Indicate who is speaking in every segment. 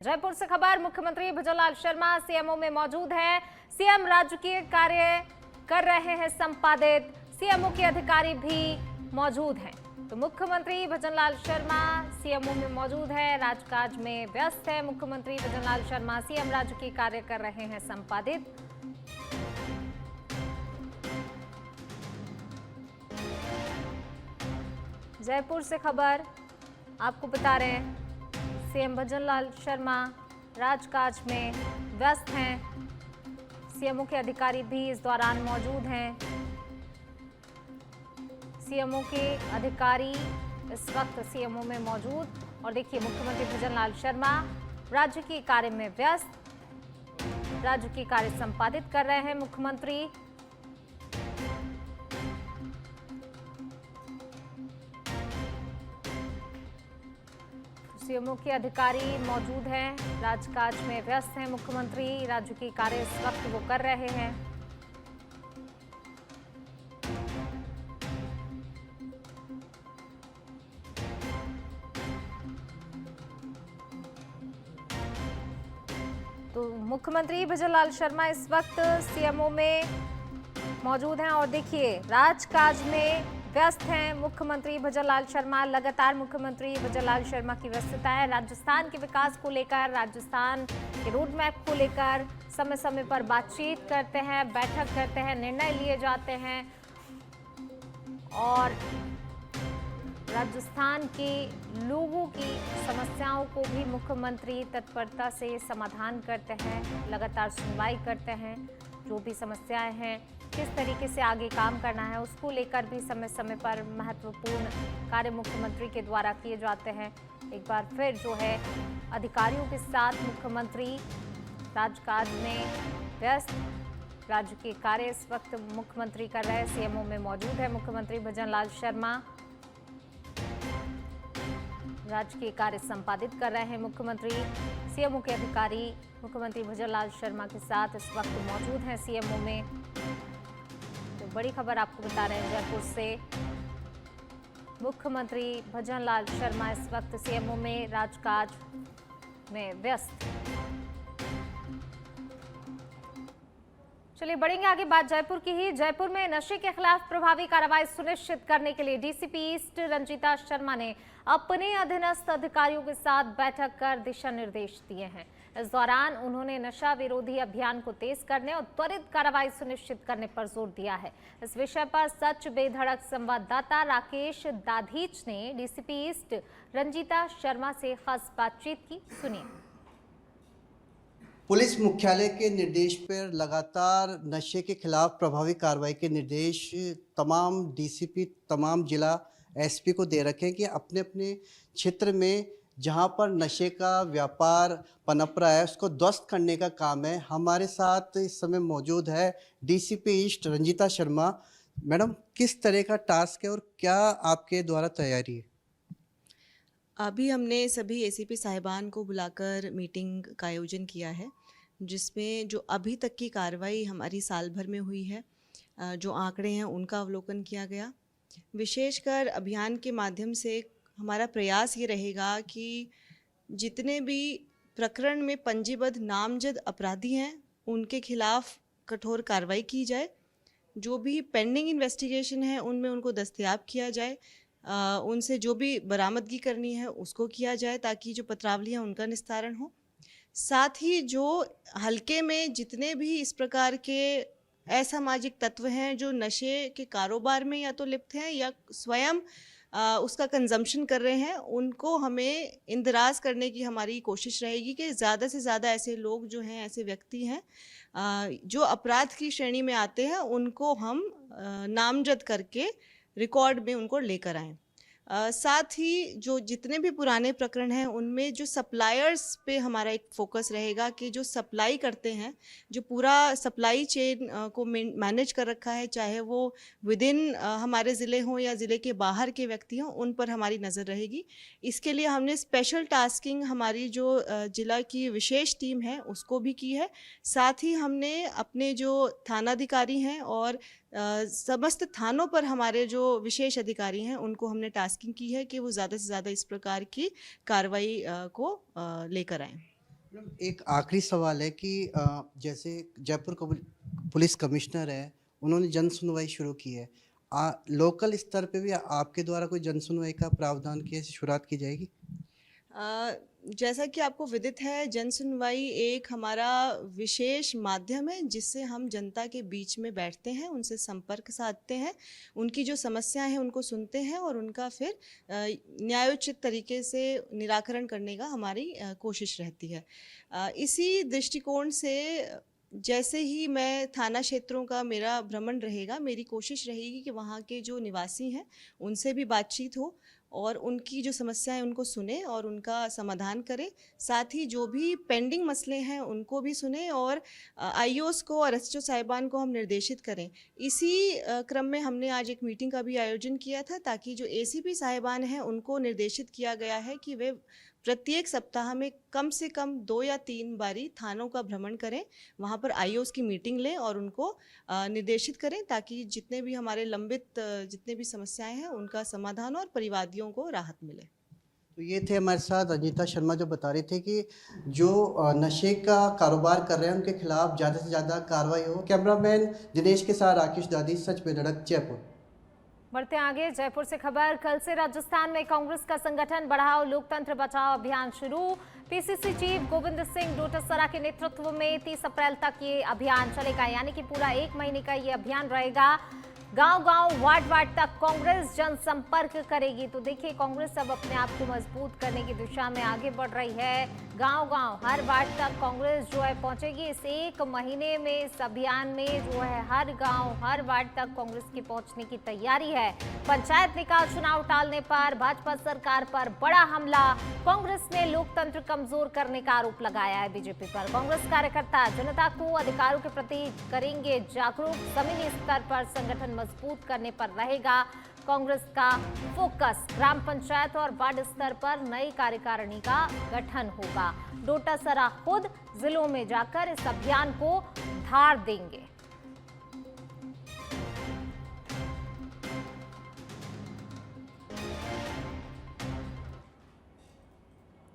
Speaker 1: जयपुर से खबर। मुख्यमंत्री भजनलाल शर्मा सीएमओ में मौजूद हैं। सीएम राजकीय कार्य कर रहे हैं संपादित। सीएमओ के अधिकारी भी मौजूद हैं। तो मुख्यमंत्री भजनलाल शर्मा सीएमओ में मौजूद है, राजकाज में व्यस्त है। मुख्यमंत्री भजनलाल शर्मा सीएम राजकीय कार्य कर रहे हैं संपादित। जयपुर से खबर आपको बता रहे हैं, सीएम भजनलाल शर्मा राजकाज में व्यस्त हैं। सीएमओ के अधिकारी भी इस दौरान मौजूद हैं। सीएमओ के अधिकारी इस वक्त सीएमओ में मौजूद। और देखिए, मुख्यमंत्री भजनलाल शर्मा राज्य के कार्य में व्यस्त, राज्य के कार्य संपादित कर रहे हैं मुख्यमंत्री। सीएमओ के अधिकारी मौजूद हैं, राजकाज में व्यस्त हैं। मुख्यमंत्री राज्य के कार्य इस वक्त वो कर रहे हैं। तो मुख्यमंत्री भजनलाल शर्मा इस वक्त सीएमओ में मौजूद हैं और देखिए, राजकाज में व्यस्त हैं मुख्यमंत्री भजनलाल शर्मा। लगातार मुख्यमंत्री भजनलाल शर्मा की व्यस्तता है। राजस्थान के विकास को लेकर, राजस्थान के रोड मैप को लेकर समय समय पर बातचीत करते हैं, बैठक करते हैं, निर्णय लिए जाते हैं और राजस्थान के लोगों की समस्याओं को भी मुख्यमंत्री तत्परता से समाधान करते हैं, लगातार सुनवाई करते हैं। जो भी समस्याएं हैं, किस तरीके से आगे काम करना है, उसको लेकर भी समय समय पर महत्वपूर्ण कार्य मुख्यमंत्री के द्वारा किए जाते हैं। एक बार फिर जो है, अधिकारियों के साथ मुख्यमंत्री राजकाज में व्यस्त, राज्य के कार्य इस वक्त मुख्यमंत्री कर रहे हैं। सीएमओ में मौजूद है मुख्यमंत्री भजनलाल शर्मा, राज्य के कार्य संपादित कर रहे हैं मुख्यमंत्री। सीएमओ के अधिकारी मुख्यमंत्री भजनलाल शर्मा के साथ इस वक्त मौजूद हैं सीएमओ में। तो बड़ी खबर आपको बता रहे हैं जयपुर से। मुख्यमंत्री भजनलाल शर्मा इस वक्त सीएमओ में राजकाज में व्यस्त। चलिए बढ़ेंगे आगे, बात जयपुर की ही। जयपुर में नशे के खिलाफ प्रभावी कार्रवाई सुनिश्चित करने के लिए डीसीपी ईस्ट रंजीता शर्मा ने अपने अधीनस्थ अधिकारियों के साथ बैठक कर दिशा निर्देश दिए हैं। इस दौरान उन्होंने नशा विरोधी अभियान को तेज करने और त्वरित कार्रवाई सुनिश्चित करने पर जोर दिया है। इस विषय पर सच बेधड़क संवाददाता राकेश दाधीच ने डीसीपी ईस्ट रंजीता शर्मा से खास बातचीत की, सुनिए।
Speaker 2: पुलिस मुख्यालय के निर्देश पर लगातार नशे के खिलाफ प्रभावी कार्रवाई के निर्देश तमाम डीसीपी, तमाम जिला एसपी को दे रखे हैं कि अपने अपने क्षेत्र में जहां पर नशे का व्यापार पनप रहा है, उसको ध्वस्त करने का काम है। हमारे साथ इस समय मौजूद है DCP east Ranjeeta Sharma. Madam, किस तरह का टास्क है और क्या आपके द्वारा तैयारी है?
Speaker 3: अभी हमने सभी एसीपी साहिबान को बुलाकर मीटिंग का आयोजन किया है, जिसमें जो अभी तक की कार्रवाई हमारी साल भर में हुई है, जो आंकड़े हैं उनका अवलोकन किया गया। विशेषकर अभियान के माध्यम से हमारा प्रयास ये रहेगा कि जितने भी प्रकरण में पंजीबद्ध नामजद अपराधी हैं उनके खिलाफ कठोर कार्रवाई की जाए। जो भी पेंडिंग इन्वेस्टिगेशन है उनमें उनको दस्तयाब किया जाए, उनसे जो भी बरामदगी करनी है उसको किया जाए, ताकि जो पत्रावली है उनका निस्तारण हो। साथ ही जो हल्के में जितने भी इस प्रकार के असामाजिक तत्व हैं जो नशे के कारोबार में या तो लिप्त हैं या स्वयं उसका कंजम्पशन कर रहे हैं, उनको हमें इंदराज करने की हमारी कोशिश रहेगी कि ज़्यादा से ज़्यादा ऐसे लोग जो हैं, ऐसे व्यक्ति हैं जो अपराध की श्रेणी में आते हैं, उनको हम नामजद करके रिकॉर्ड में उनको लेकर आएँ। साथ ही जो जितने भी पुराने प्रकरण हैं उनमें जो सप्लायर्स पे हमारा एक फोकस रहेगा कि जो सप्लाई करते हैं, जो पूरा सप्लाई चेन को मैनेज कर रखा है, चाहे वो विद इन हमारे ज़िले हों या ज़िले के बाहर के व्यक्ति हों, उन पर हमारी नज़र रहेगी। इसके लिए हमने स्पेशल टास्किंग हमारी जो ज़िला की विशेष टीम है उसको भी की है। साथ ही हमने अपने जो थानाधिकारी हैं और समस्त थानों पर हमारे जो विशेष अधिकारी हैं उनको हमने टास्किंग की है कि वो ज़्यादा से ज़्यादा इस प्रकार की कार्रवाई को लेकर आएँ।
Speaker 2: मैडम, एक आखिरी सवाल है कि जैसे जयपुर का पुलिस कमिश्नर है, उन्होंने जन सुनवाई शुरू की है। लोकल स्तर पे भी आपके द्वारा कोई जन सुनवाई का प्रावधान की ऐसी शुरुआत की जाएगी?
Speaker 3: अ, जैसा कि आपको विदित है, जन सुनवाई एक हमारा विशेष माध्यम है जिससे हम जनता के बीच में बैठते हैं, उनसे संपर्क साधते हैं, उनकी जो समस्याएं हैं उनको सुनते हैं और उनका फिर न्यायोचित तरीके से निराकरण करने का हमारी कोशिश रहती है। इसी दृष्टिकोण से जैसे ही मैं थाना क्षेत्रों का मेरा भ्रमण रहेगा, मेरी कोशिश रहेगी कि वहाँ के जो निवासी हैं उनसे भी बातचीत हो और उनकी जो समस्याएं उनको सुने और उनका समाधान करें। साथ ही जो भी पेंडिंग मसले हैं उनको भी सुने और आईओस को और एसएचओ साहिबान को हम निर्देशित करें। इसी क्रम में हमने आज एक मीटिंग का भी आयोजन किया था ताकि जो एसीपी साहिबान हैं उनको निर्देशित किया गया है कि वे प्रत्येक सप्ताह में कम से कम 2 या 3 बारी थानों का भ्रमण करें, वहाँ पर आईओस की मीटिंग लें और उनको निर्देशित करें ताकि जितने भी हमारे लंबित जितने भी समस्याएं हैं उनका समाधान और परिवादियों को राहत मिले।
Speaker 2: तो ये थे हमारे साथ अनीता शर्मा, जो बता रही थे कि जो नशे का कारोबार कर रहे हैं उनके खिलाफ ज़्यादा से ज़्यादा कार्रवाई हो। कैमरामैन दिनेश के साथ राकेश दादी, सच पे धड़क, जयपुर।
Speaker 1: बढ़ते आगे, जयपुर से खबर। कल से राजस्थान में कांग्रेस का संगठन बढ़ाओ लोकतंत्र बचाओ अभियान शुरू। पीसीसी चीफ गोविंद सिंह डोटासरा के नेतृत्व में 30 अप्रैल तक ये अभियान चलेगा, यानी कि पूरा 1 महीने का ये अभियान रहेगा। गांव-गांव, वार्ड-वार्ड तक कांग्रेस जनसंपर्क करेगी। तो देखिए, कांग्रेस अब अपने आप को मजबूत करने की दिशा में आगे बढ़ रही है। गांव-गांव, हर वार्ड तक कांग्रेस जो है पहुंचेगी। इस 1 महीने में इस अभियान में जो है हर गांव, हर वार्ड तक कांग्रेस की पहुंचने की तैयारी है। पंचायत निकाय चुनाव टालने पर भाजपा सरकार पर बड़ा हमला। कांग्रेस ने लोकतंत्र कमजोर करने का आरोप लगाया है बीजेपी पर। कांग्रेस कार्यकर्ता जनता को अधिकारों के प्रति करेंगे जागरूक। जमीनी स्तर पर संगठन मजबूत करने पर रहेगा कांग्रेस का फोकस। ग्राम पंचायत और वार्ड स्तर पर नई कार्यकारिणी का गठन होगा। डोटासरा खुद जिलों में जाकर इस अभियान को धार देंगे।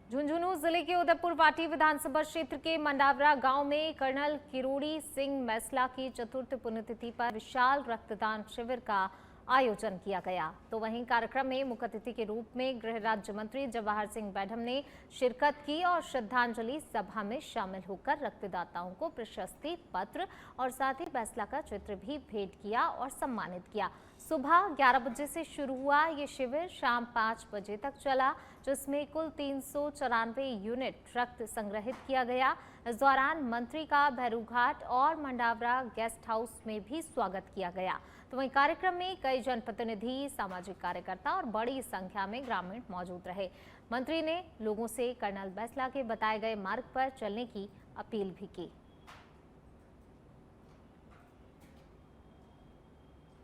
Speaker 1: झुंझुनू जिले के उदयपुर वाटी विधानसभा क्षेत्र के मंडावरा गांव में कर्नल किरोड़ी सिंह मैसला की चतुर्थ पुण्यतिथि पर विशाल रक्तदान शिविर का आयोजन किया गया। तो वहीं कार्यक्रम में मुख्य अतिथि के रूप में गृह राज्य मंत्री जवाहर सिंह बैढम ने शिरकत की और श्रद्धांजलि सभा में शामिल होकर रक्तदाताओं को प्रशस्ति पत्र और साथ ही मैसला का चित्र भी भेंट किया और सम्मानित किया। सुबह 11 बजे से शुरू हुआ ये शिविर शाम 5 बजे तक चला, जिसमें कुल 394 यूनिट रक्त संग्रहित किया गया। इस दौरान मंत्री का भैरूघाट और मंडावरा गेस्ट हाउस में भी स्वागत किया गया। तो वहीं कार्यक्रम में कई जनप्रतिनिधि, सामाजिक कार्यकर्ता और बड़ी संख्या में ग्रामीण मौजूद रहे। मंत्री ने लोगों से कर्नल मैसला के बताए गए मार्ग पर चलने की अपील भी की।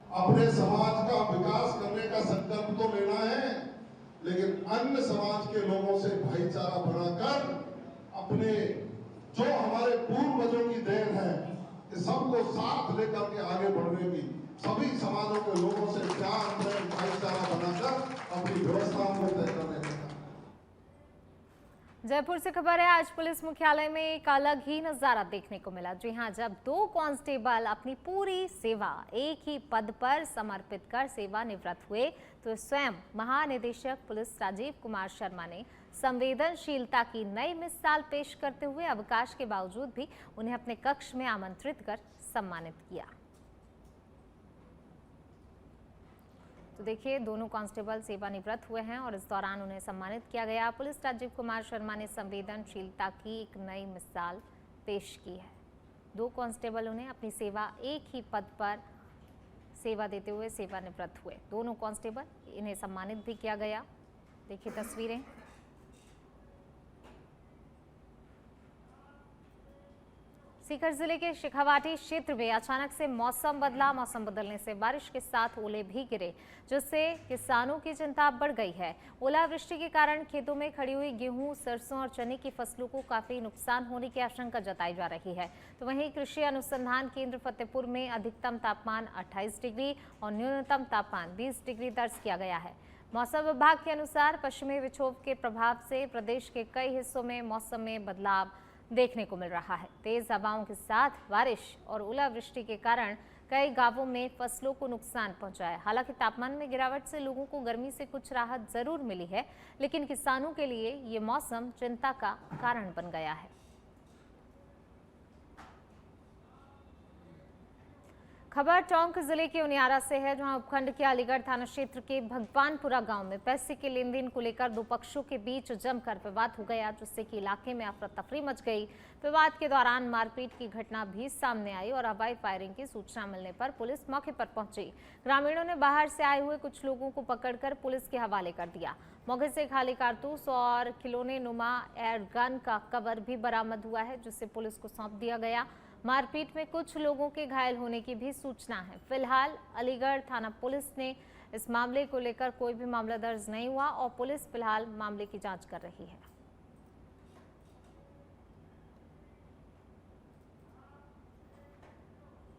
Speaker 4: अपने समाज का विकास करने का संकल्प तो लेना है, लेकिन अन्य समाज के लोगों से भाईचारा बनाकर अपने जो हमारे पूर्वजों की देन है, इस सबको साथ लेकर के आगे बढ़ने की, सभी समाजों के लोगों से प्यार प्रेम भाईचारा बनाकर अपनी व्यवस्थाओं को तय करने का।
Speaker 1: जयपुर से खबर है, आज पुलिस मुख्यालय में एक अलग ही नजारा देखने को मिला। जी हां, जब 2 कांस्टेबल अपनी पूरी सेवा एक ही पद पर समर्पित कर सेवानिवृत्त हुए, तो स्वयं महानिदेशक पुलिस राजीव कुमार शर्मा ने संवेदनशीलता की नई मिसाल पेश करते हुए अवकाश के बावजूद भी उन्हें अपने कक्ष में आमंत्रित कर सम्मानित किया। तो देखिए, दोनों कांस्टेबल सेवानिवृत्त हुए हैं और इस दौरान उन्हें सम्मानित किया गया। पुलिस राजीव कुमार शर्मा ने संवेदनशीलता की एक नई मिसाल पेश की है। 2 कांस्टेबल उन्हें अपनी सेवा एक ही पद पर सेवा देते हुए सेवानिवृत्त हुए। दोनों कांस्टेबल, इन्हें सम्मानित भी किया गया। देखिए तस्वीरें। सीकर जिले के शेखावाटी क्षेत्र में अचानक से मौसम बदला। मौसम बदलने से बारिश के साथ ओले भी गिरे, जिससे किसानों की चिंता बढ़ गई है। ओलावृष्टि के कारण खेतों में खड़ी हुई गेहूं, सरसों और चने की फसलों को काफी नुकसान होने की आशंका जताई जा रही है। तो वहीं कृषि अनुसंधान केंद्र फतेहपुर में अधिकतम तापमान 28 डिग्री और न्यूनतम तापमान 20 डिग्री दर्ज किया गया है। मौसम विभाग के अनुसार पश्चिमी विक्षोभ के प्रभाव से प्रदेश के कई हिस्सों में मौसम में बदलाव देखने को मिल रहा है। तेज हवाओं के साथ बारिश और ओलावृष्टि के कारण कई गांवों में फसलों को नुकसान पहुंचा है। हालांकि तापमान में गिरावट से लोगों को गर्मी से कुछ राहत जरूर मिली है, लेकिन किसानों के लिए ये मौसम चिंता का कारण बन गया है। खबर टोंक जिले के उनियारा से है, जहां उपखंड के अलीगढ़ थाना क्षेत्र के भगवानपुरा गांव में पैसे के लेन देन को लेकर दो पक्षों के बीच जमकर विवाद हो गया, जिससे कि इलाके में अफरा तफरी मच गई। विवाद के दौरान मारपीट की घटना भी सामने आई और हवाई फायरिंग की सूचना मिलने पर पुलिस मौके पर पहुंची। ग्रामीणों ने बाहर से आए हुए कुछ लोगों को पकड़कर पुलिस के हवाले कर दिया। मौके से खाली कारतूस और खिलौने नुमा एयर गन का कवर भी बरामद हुआ है, जिसे पुलिस को सौंप दिया गया। मारपीट में कुछ लोगों के घायल होने की भी सूचना है। फिलहाल अलीगढ़ थाना पुलिस ने इस मामले को लेकर कोई भी मामला दर्ज नहीं हुआ और पुलिस फिलहाल मामले की जांच कर रही है।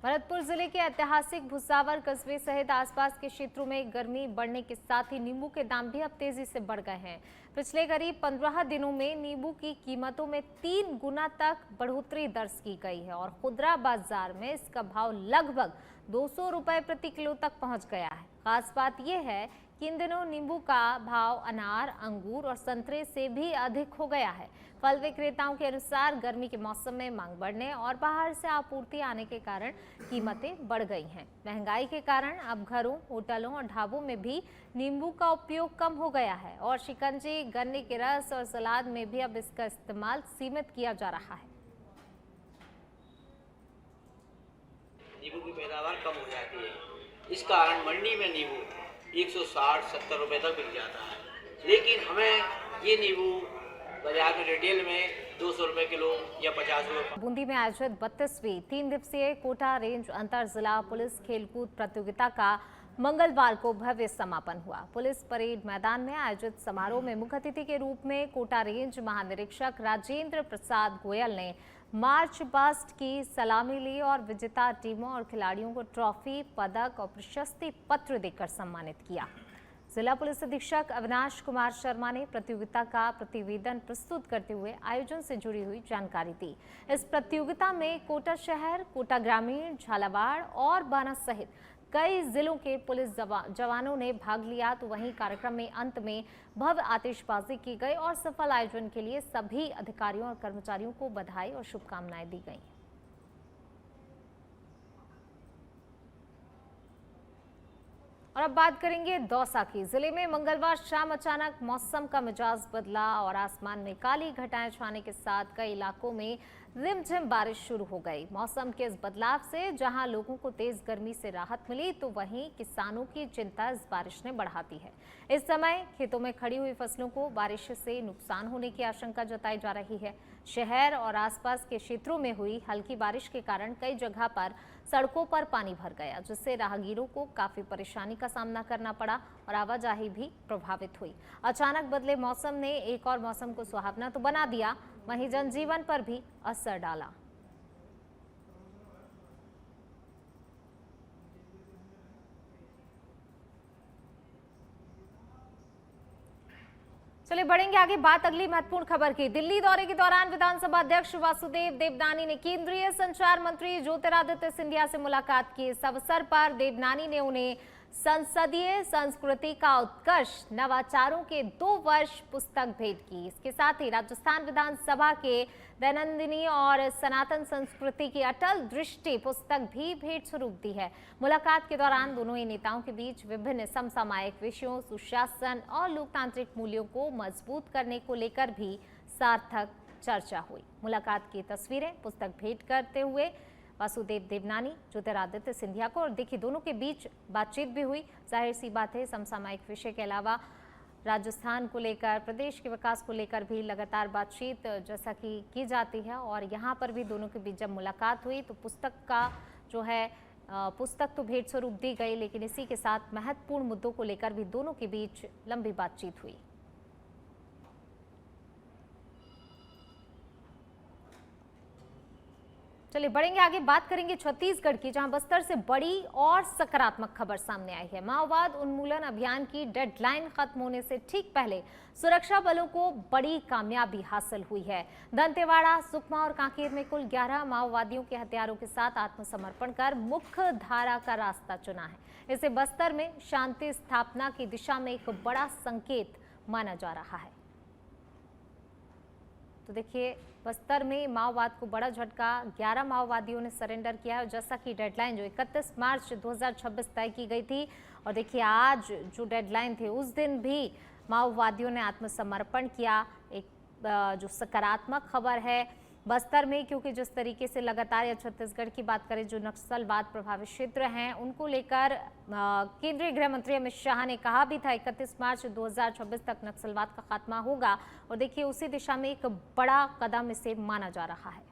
Speaker 1: भरतपुर जिले के ऐतिहासिक भुसावर कस्बे सहित आसपास के क्षेत्रों में गर्मी बढ़ने के साथ ही नींबू के दाम भी अब तेजी से बढ़ गए हैं। पिछले करीब 15 दिनों में नींबू की कीमतों में 3 गुना तक बढ़ोतरी दर्ज की गई है और खुदरा बाजार में इसका भाव लगभग 200 रुपए प्रति किलो तक पहुंच गया है। खास बात यह है कि इन दिनों नींबू का भाव अनार, अंगूर और संतरे से भी अधिक हो गया है। फल विक्रेताओं के अनुसार गर्मी के मौसम में मांग बढ़ने और बाहर से आपूर्ति आने के कारण कीमतें बढ़ गई हैं। महंगाई के कारण अब घरों, होटलों और ढाबों में भी नींबू का उपयोग कम हो गया है और शिकंजी, गन्ने के रस और सलाद में भी अब इसका इस्तेमाल सीमित किया जा रहा है।
Speaker 5: नींबू की पैदावार कम हो जाती है, इस कारण मंडी में नींबू 160-70 रुपए तक बिक जाता है, लेकिन हमें ये नींबू बाजार में रिटेल में 200 रुपए किलो या 50 रुपए।
Speaker 1: बूंदी में आयोजित 32वीं 3 दिवसीय कोटा रेंज अंतर जिला पुलिस खेलकूद प्रतियोगिता का मंगलवार को भव्य समापन हुआ। पुलिस परेड मैदान में आयोजित समारोह में मुख्य अतिथि के रूप में कोटा रेंज महानिरीक्षक राजेंद्र प्रसाद गोयल ने मार्च पास्ट की सलामी ली और विजेता टीमों और खिलाड़ियों को ट्रॉफी, पदक और प्रशस्ति पत्र देकर सम्मानित किया। जिला पुलिस अधीक्षक अविनाश कुमार शर्मा ने प्रतियोगिता का प्रतिवेदन प्रस्तुत करते हुए आयोजन से जुड़ी हुई जानकारी दी। इस प्रतियोगिता में कोटा शहर, कोटा ग्रामीण, झालावाड़ और बाना सहित कई जिलों के पुलिस जवानों ने भाग लिया। तो वहीं कार्यक्रम में अंत में भव्य आतिशबाजी की गई और सफल आयोजन के लिए सभी अधिकारियों और कर्मचारियों को बधाई और शुभकामनाएं दी गई। और अब बात करेंगे दौसा की। जिले में मंगलवार शाम अचानक मौसम का मिजाज बदला और आसमान में काली घटाएं छाने के साथ कई इलाकों में रिमझिम बारिश शुरू हो गई। मौसम के इस बदलाव से जहां लोगों को तेज गर्मी से राहत मिली, तो वहीं किसानों की चिंता इस बारिश ने बढ़ा दी है। इस समय खेतों में खड़ी हुई फसलों को बारिश से नुकसान होने की आशंका जताई जा रही है। शहर और आसपास के क्षेत्रों में हुई हल्की बारिश के कारण कई जगह पर सड़कों पर पानी भर गया, जिससे राहगीरों को काफी परेशानी का सामना करना पड़ा और आवाजाही भी प्रभावित हुई। अचानक बदले मौसम ने एक और मौसम को सुहावना तो बना दिया, वहीं जनजीवन पर भी असर डाला। चलिए बढ़ेंगे आगे, बात अगली महत्वपूर्ण खबर की। दिल्ली दौरे के दौरान विधानसभा अध्यक्ष वासुदेव देवनानी ने केंद्रीय संचार मंत्री ज्योतिरादित्य सिंधिया से मुलाकात की। इस अवसर पर देवनानी ने उन्हें संसदीय संस्कृति का उत्कर्ष नवाचारों के 2 वर्ष पुस्तक भेंट की। इसके साथ ही राजस्थान विधानसभा के दैनंदिनी और सनातन संस्कृति की अटल दृष्टि पुस्तक भी भेंट स्वरूप दी है। मुलाकात के दौरान दोनों ही नेताओं के बीच विभिन्न समसामयिक विषयों, सुशासन और लोकतांत्रिक मूल्यों को मजबूत करने को लेकर भी सार्थक चर्चा हुई। मुलाकात की तस्वीरें पुस्तक भेंट करते हुए वासुदेव देवनानी ज्योतिरादित्य सिंधिया को, और देखिए दोनों के बीच बातचीत भी हुई। जाहिर सी बात है, समसामयिक विषय के अलावा राजस्थान को लेकर, प्रदेश के विकास को लेकर भी लगातार बातचीत जैसा कि की जाती है। और यहाँ पर भी दोनों के बीच जब मुलाकात हुई तो पुस्तक का जो है पुस्तक तो भेंट स्वरूप दी गई, लेकिन इसी के साथ महत्वपूर्ण मुद्दों को लेकर भी दोनों के बीच लंबी बातचीत हुई। चलिए बढ़ेंगे आगे, बात करेंगे छत्तीसगढ़ की, जहां बस्तर से बड़ी और सकारात्मक खबर सामने आई है। माओवाद उन्मूलन अभियान की डेडलाइन खत्म होने से ठीक पहले सुरक्षा बलों को बड़ी कामयाबी हासिल हुई है। दंतेवाड़ा, सुकमा और कांकेर में कुल 11 माओवादियों के हथियारों के साथ आत्मसमर्पण कर मुख्य धारा का रास्ता चुना है। इसे बस्तर में शांति स्थापना की दिशा में एक बड़ा संकेत माना जा रहा है। तो देखिए, बस्तर में माओवाद को बड़ा झटका, 11 माओवादियों ने सरेंडर किया है। जैसा कि डेडलाइन जो 31 मार्च 2026 तय की गई थी, और देखिए आज जो डेडलाइन थी उस दिन भी माओवादियों ने आत्मसमर्पण किया। एक जो सकारात्मक खबर है बस्तर में, क्योंकि जिस तरीके से लगातार, या छत्तीसगढ़ की बात करें, जो नक्सलवाद प्रभावित क्षेत्र हैं उनको लेकर केंद्रीय गृह मंत्री अमित शाह ने कहा भी था 31 मार्च 2026 तक नक्सलवाद का खात्मा होगा, और देखिए उसी दिशा में एक बड़ा कदम इसे माना जा रहा है।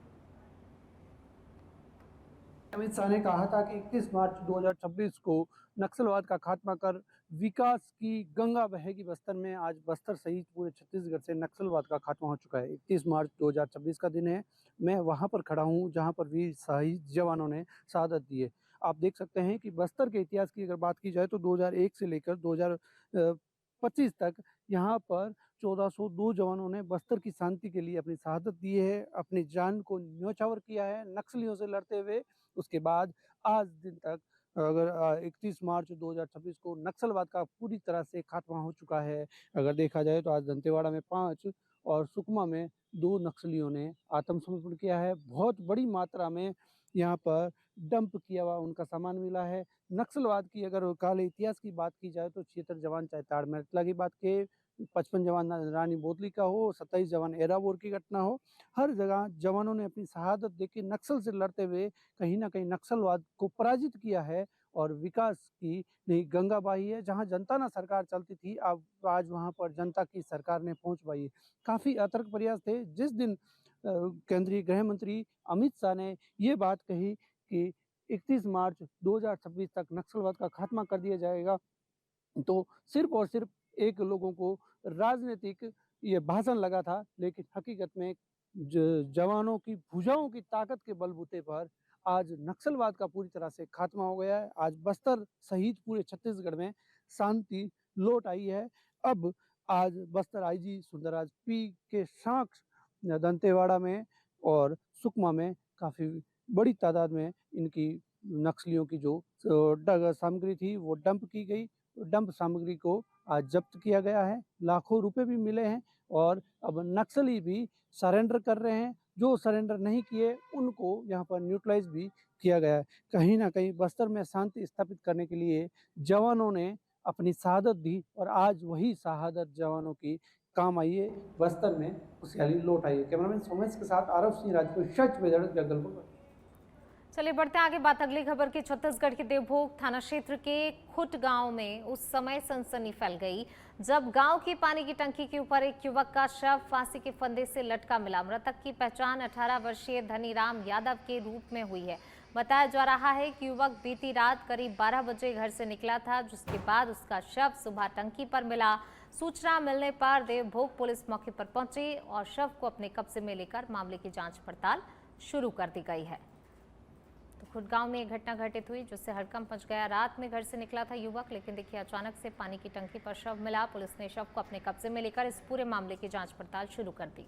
Speaker 6: अमित शाह ने कहा था कि 31 मार्च 2026 को नक्सलवाद का खात्मा कर विकास की गंगा बहेगी बस्तर में। आज बस्तर सहित पूरे छत्तीसगढ़ से नक्सलवाद का खात्मा हो चुका है। 31 मार्च 2026 का दिन है। मैं वहां पर खड़ा हूं जहां पर वीर शहीद जवानों ने शहादत दी है। आप देख सकते हैं कि बस्तर के इतिहास की अगर बात की जाए तो 2001 से लेकर 2025 तक यहाँ पर 1402 जवानों ने बस्तर की शांति के लिए अपनी शहादत दी है, अपनी जान को न्योछावर किया है नक्सलियों से लड़ते हुए। उसके बाद आज दिन तक अगर 31 मार्च 2026 को नक्सलवाद का पूरी तरह से खात्मा हो चुका है। अगर देखा जाए तो आज दंतेवाड़ा में 5 और सुकमा में 2 नक्सलियों ने आत्मसमर्पण किया है। बहुत बड़ी मात्रा में यहाँ पर डंप किया हुआ उनका सामान मिला है। नक्सलवाद की अगर काले इतिहास की बात की जाए तो 76 जवान चाहे ताड़मेटला की बात के, 55 जवान रानी बोतली का हो, 27 जवान एराबोर की घटना हो, हर जगह जवानों ने अपनी शहादत देके नक्सल से लड़ते हुए कहीं ना कहीं नक्सलवाद को पराजित किया है और विकास की नई गंगा बही है। जहां जनता ना सरकार चलती थी, अब आज वहां पर जनता की सरकार ने पहुंच पाई है। काफी अतर्क प्रयास थे। जिस दिन केंद्रीय गृह मंत्री अमित शाह ने ये बात कही कि 31 मार्च 2026 तक नक्सलवाद का खात्मा कर दिया जाएगा, तो सिर्फ और सिर्फ एक लोगों को राजनीतिक ये भाषण लगा था, लेकिन हकीकत में जवानों की भुजाओं की ताकत के बलबूते पर आज नक्सलवाद का पूरी तरह से खात्मा हो गया है। आज बस्तर सहित पूरे छत्तीसगढ़ में शांति लौट आई है। अब आज बस्तर आईजी सुंदरराज पी के साक्ष दंतेवाड़ा में और सुकमा में काफ़ी बड़ी तादाद में इनकी नक्सलियों की जो सामग्री थी वो डंप की गई। डंप सामग्री को आज जब्त किया गया है। लाखों रुपए भी मिले हैं और अब नक्सली भी सरेंडर कर रहे हैं। जो सरेंडर नहीं किए उनको यहाँ पर न्यूट्रलाइज भी किया गया है। कहीं ना कहीं बस्तर में शांति स्थापित करने के लिए जवानों ने अपनी शहादत दी और आज वही शहादत जवानों की काम आई है। बस्तर में खुशहाली लौट आई है। कैमरामैन सोमेश के साथ आरव सिंह राजपूत, सच में जगदलपुर।
Speaker 1: चलिए बढ़ते हैं आगे, बात अगली खबर की। छत्तीसगढ़ के देवभोग थाना क्षेत्र के खुट गांव में उस समय सनसनी फैल गई जब गांव की पानी की टंकी के ऊपर एक युवक का शव फांसी के फंदे से लटका मिला। मृतक की पहचान 18 वर्षीय धनीराम यादव के रूप में हुई है। बताया जा रहा है कि युवक बीती रात करीब 12 बजे घर से निकला था, जिसके बाद उसका शव सुबह टंकी पर मिला। सूचना मिलने पर देवभोग पुलिस मौके पर पहुंची और शव को अपने कब्जे में लेकर मामले की जांच पड़ताल शुरू कर दी गई है। तो खुद गांव में एक घटना घटित हुई जिससे हड़कंप मच गया। रात में घर से निकला था युवक, लेकिन देखिए अचानक से पानी की टंकी पर शव मिला। पुलिस ने शव को अपने कब्जे में लेकर इस पूरे मामले की जांच पड़ताल शुरू कर दी।